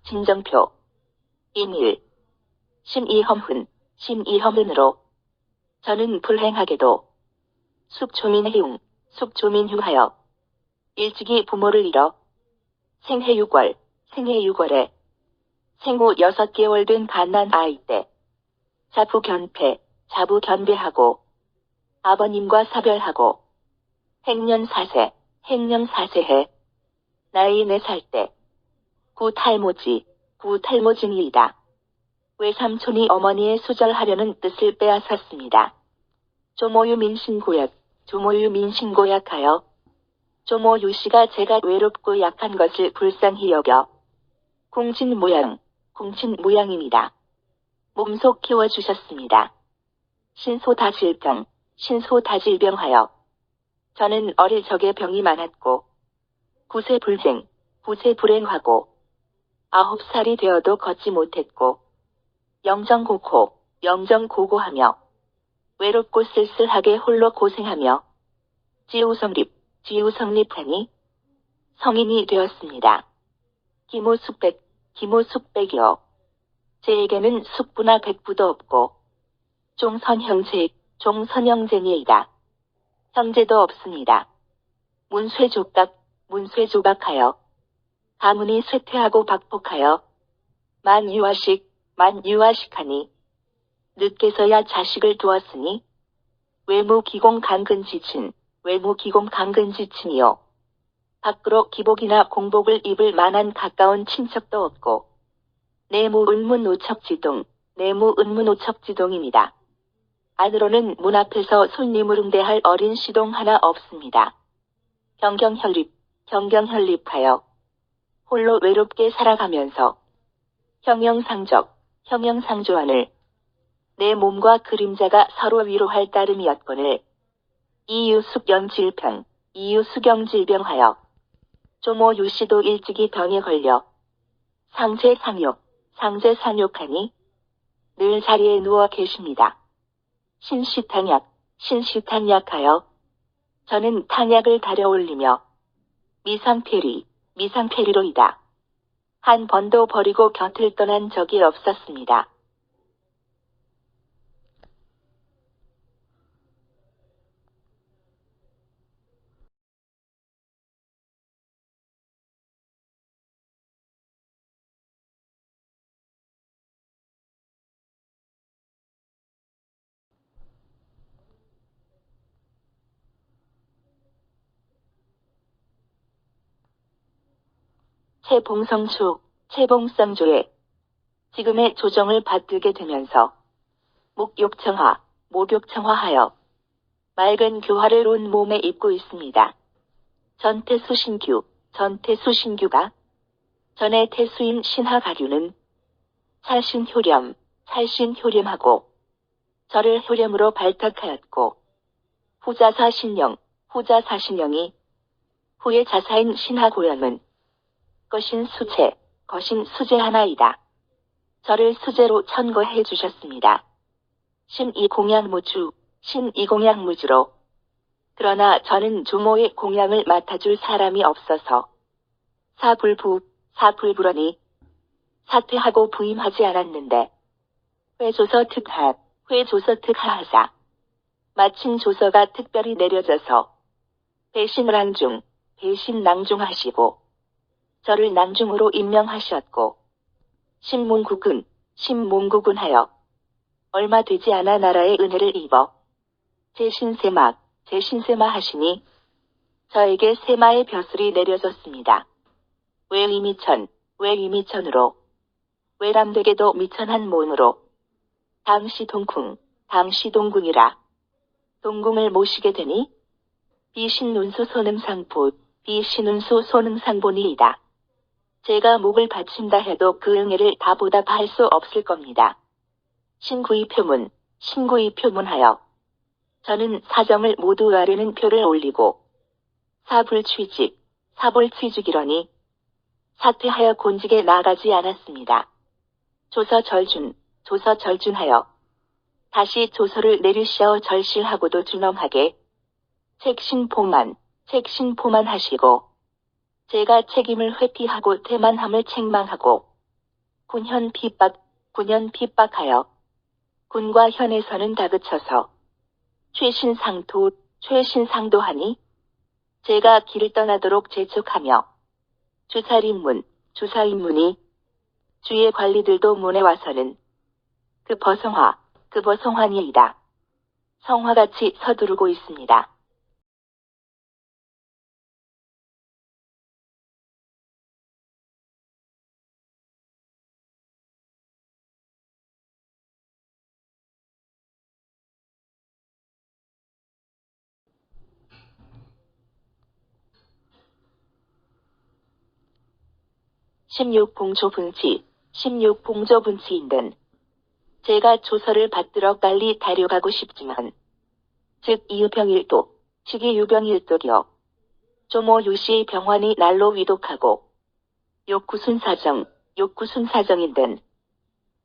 진정표. 인일. 심이험흔으로 저는 불행하게도 숙조민흉하여 일찍이 부모를 잃어 생애 6월에 생후 6개월 된 갓난 아이 때 자부견배하고 아버님과 사별하고 행년 4세해 나이 4살 때 구탈모증이이다. 외삼촌이 어머니의 수절하려는 뜻을 빼앗았습니다. 조모유 민신고약하여 조모유 씨가 제가 외롭고 약한 것을 불쌍히 여겨 궁친 모양입니다. 몸속 키워주셨습니다. 신소다질병하여 저는 어릴 적에 병이 많았고 구세불행하고 9살이 되어도 걷지 못했고 영정고고하며 외롭고 쓸쓸하게 홀로 고생하며 지우성립하니 성인이 되었습니다. 기모숙백이요. 제에게는 숙부나 백부도 없고 종선형제니이다. 형제도 없습니다. 문쇠조박하여 가문이 쇠퇴하고 박복하여 만유아식하니 늦게서야 자식을 두었으니 외무기공강근지친이요. 밖으로 기복이나 공복을 입을 만한 가까운 친척도 없고 내무은무노척지동입니다. 안으로는 문 앞에서 손님을 응대할 어린 시동 하나 없습니다. 경경혈립하여 홀로 외롭게 살아가면서 형형상조하늘 내 몸과 그림자가 서로 위로할 따름이었거늘 이유수경질병하여 조모 유씨도 일찍이 병에 걸려 상제상욕하니 늘 자리에 누워 계십니다. 신시탄약하여 저는 탄약을 달여올리며 미상페리로이다. 한 번도 버리고 곁을 떠난 적이 없었습니다. 채봉성조에 지금의 조정을 받들게 되면서 목욕청하하여 맑은 교화를 온 몸에 입고 있습니다. 전태수신규가 전에 태수인 신하가류는 찰신효렴하고 저를 효렴으로 발탁하였고 후자사신영이 후의 자사인 신하고염은 거신 수제 하나이다. 저를 수제로 천거해 주셨습니다. 신이공양무주로. 그러나 저는 조모의 공양을 맡아줄 사람이 없어서 사불부러니 사퇴하고 부임하지 않았는데 회조서 특하하사 마침 조서가 특별히 내려져서 배신낭중하시고 저를 낭중으로 임명하셨고 신문국은 하여 얼마 되지 않아 나라의 은혜를 입어 제신세마 하시니 저에게 세마의 벼슬이 내려졌습니다. 외이미천으로 외람되게도 미천한 몸으로 당시 동궁이라 동궁을 모시게 되니 비신운수 소능상본이이다. 제가 목을 받친다 해도 그 응애를 다 보답할 수 없을 겁니다. 신구이 표문하여 저는 사정을 모두 아르는 표를 올리고 사불취직이러니 사퇴하여 곤직에 나가지 않았습니다. 조서절준하여 다시 조서를 내리시어 절실하고도 준엄하게 책신포만 하시고 제가 책임을 회피하고 태만함을 책망하고 군현 핍박, 군현 핍박하여 군과 현에서는 다그쳐서 최신상도하니 제가 길을 떠나도록 재촉하며 주사인문이 주의 관리들도 문에 와서는 그 버성환이이다. 성화같이 서두르고 있습니다. 16봉조분치인든 제가 조서를 받들어 빨리 달려가고 싶지만 즉 이유병일도 직이유병일도요. 조모 유씨의 병환이 날로 위독하고 욕구순 사정인든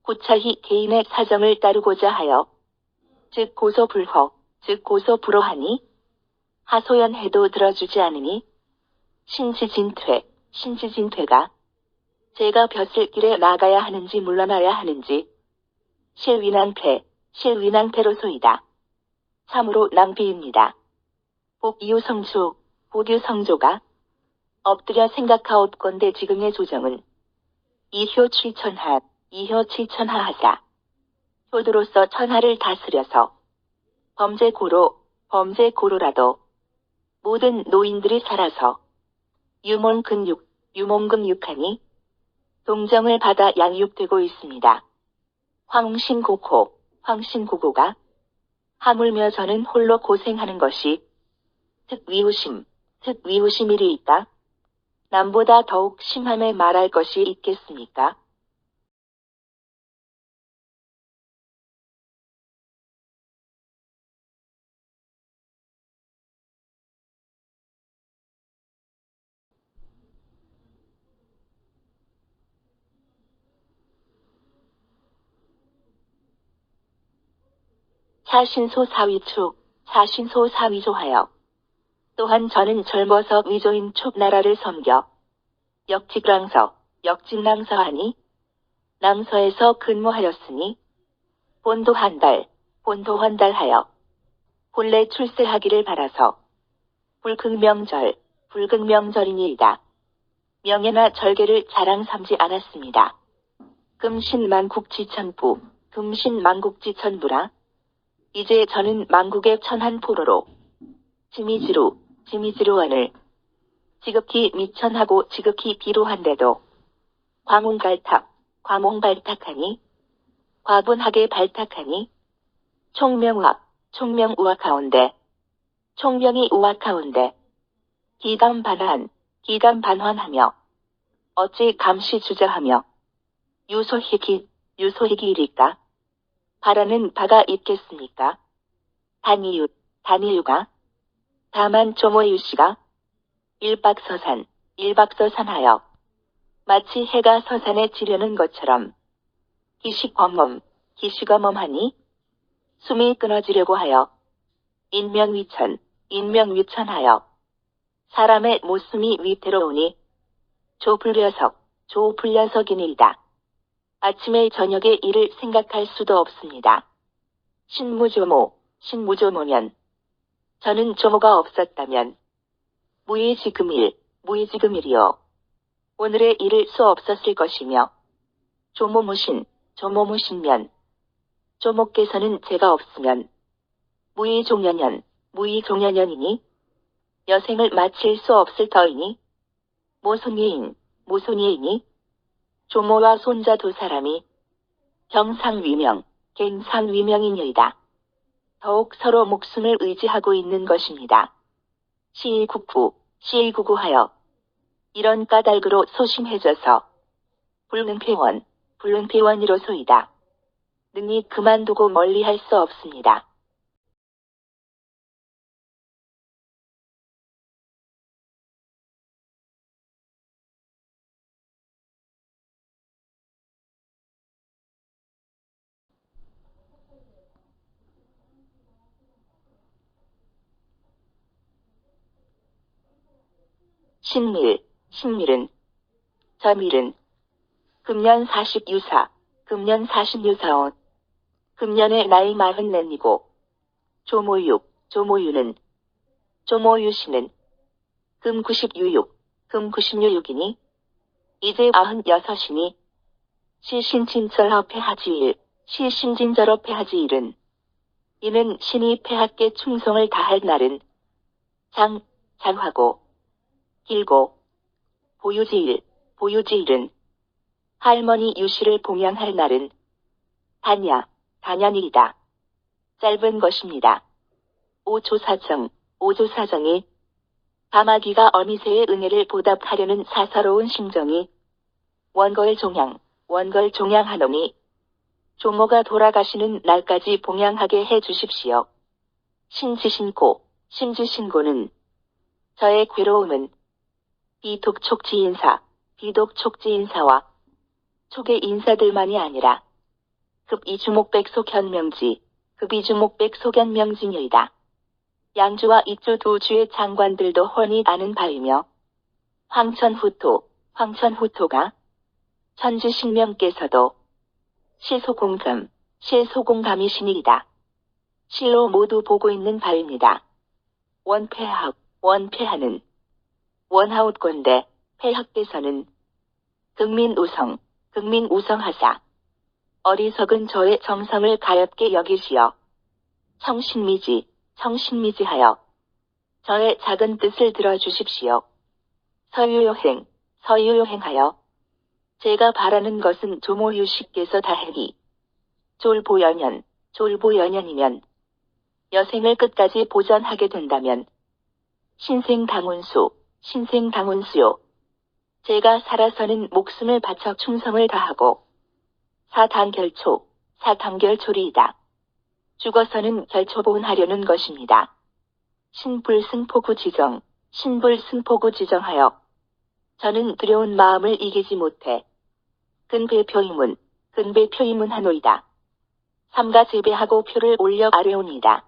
구차히 개인의 사정을 따르고자 하여 즉 고소불허하니 하소연해도 들어주지 않으니 신지진퇴가 제가 벼슬 길에 나가야 하는지 물러나야 하는지 실위낭패로소이다. 참으로 낭비입니다. 복유성조가 엎드려 생각하옵건대 지금의 조정은 이효 칠천하하사 효도로서 천하를 다스려서 범죄고로라도 모든 노인들이 살아서 유몽금육하니 동정을 받아 양육되고 있습니다. 황신고고가 하물며 저는 홀로 고생하는 것이 특위우심이리이까 남보다 더욱 심함에 말할 것이 있겠습니까? 사신소사위조하여 또한 저는 젊어서 위조인 촉나라를 섬겨 역직랑서하니 낭서에서 근무하였으니 본도 한 달하여 본래 출세하기를 바라서 불극명절이니이다. 명예나 절개를 자랑 삼지 않았습니다. 금신만국지천부라 이제 저는 만국의 천한포로로 지미지루원을 지극히 미천하고 지극히 비루한데도 과몽발탁하니 과분하게 발탁하니 총명이 우악하온데 기감반환하며 어찌 감시 주저하며 유소희기일까 바라는 바가 있겠습니까? 단이유가 다만 조모유씨가 일박서산하여 마치 해가 서산에 지려는 것처럼 기시검엄하니 숨이 끊어지려고 하여 인명위천하여 사람의 목숨이 위태로우니 조불려석이니이다. 아침에 저녁에 일을 생각할 수도 없습니다. 신무조모면 저는 조모가 없었다면 무의지금일이요. 오늘의 일을 수 없었을 것이며 조모무신면 조모께서는 제가 없으면 무의종년이니 여생을 마칠 수 없을 터이니 모손이이니 조모와 손자 두 사람이 갱상위명이니이다. 더욱 서로 목숨을 의지하고 있는 것입니다. 시의구구하여 이런 까닭으로 소심해져서 불능폐원이로소이다. 능히 그만두고 멀리할 수 없습니다. 신밀은 금년 40유사, 금년 40유사온. 금년의 나이 44이고, 조모유는, 조모유씨는, 금 90유육, 금 90유육이니, 이제 96이니, 시신진절허 폐하지일, 시신진절허 폐하지일은, 이는 신이 폐하께 충성을 다할 날은, 장하고, 길고, 보유지일은, 할머니 유씨를 봉양할 날은, 단연이다. 짧은 것입니다. 오조사정이, 가마귀가 어미새의 은혜를 보답하려는 사사로운 심정이, 원걸 종양하노니, 조모가 돌아가시는 날까지 봉양하게 해 주십시오. 심지신고는, 저의 괴로움은, 비독촉지인사와 촉의 인사들만이 아니라, 급이주목백 속현명지녀이다. 양주와 이주 두 주의 장관들도 훤히 아는 바이며, 황천후토가, 천주신명께서도, 실소공감이시니이다. 실로 모두 보고 있는 바입니다. 원폐하는, 원하웃권대, 폐하께서는, 극민우성하사, 어리석은 저의 정성을 가엾게 여기시어, 청신미지하여, 저의 작은 뜻을 들어주십시오. 서유효행하여, 제가 바라는 것은 조모유씨께서 다행히, 졸보연연이면, 여생을 끝까지 보전하게 된다면, 신생당운수요. 제가 살아서는 목숨을 바쳐 충성을 다하고, 사당결초리이다. 죽어서는 결초본하려는 것입니다. 신불승포구 지정하여, 저는 두려운 마음을 이기지 못해, 근배표임은 하노이다. 삼가 제배하고 표를 올려 아뢰옵니다.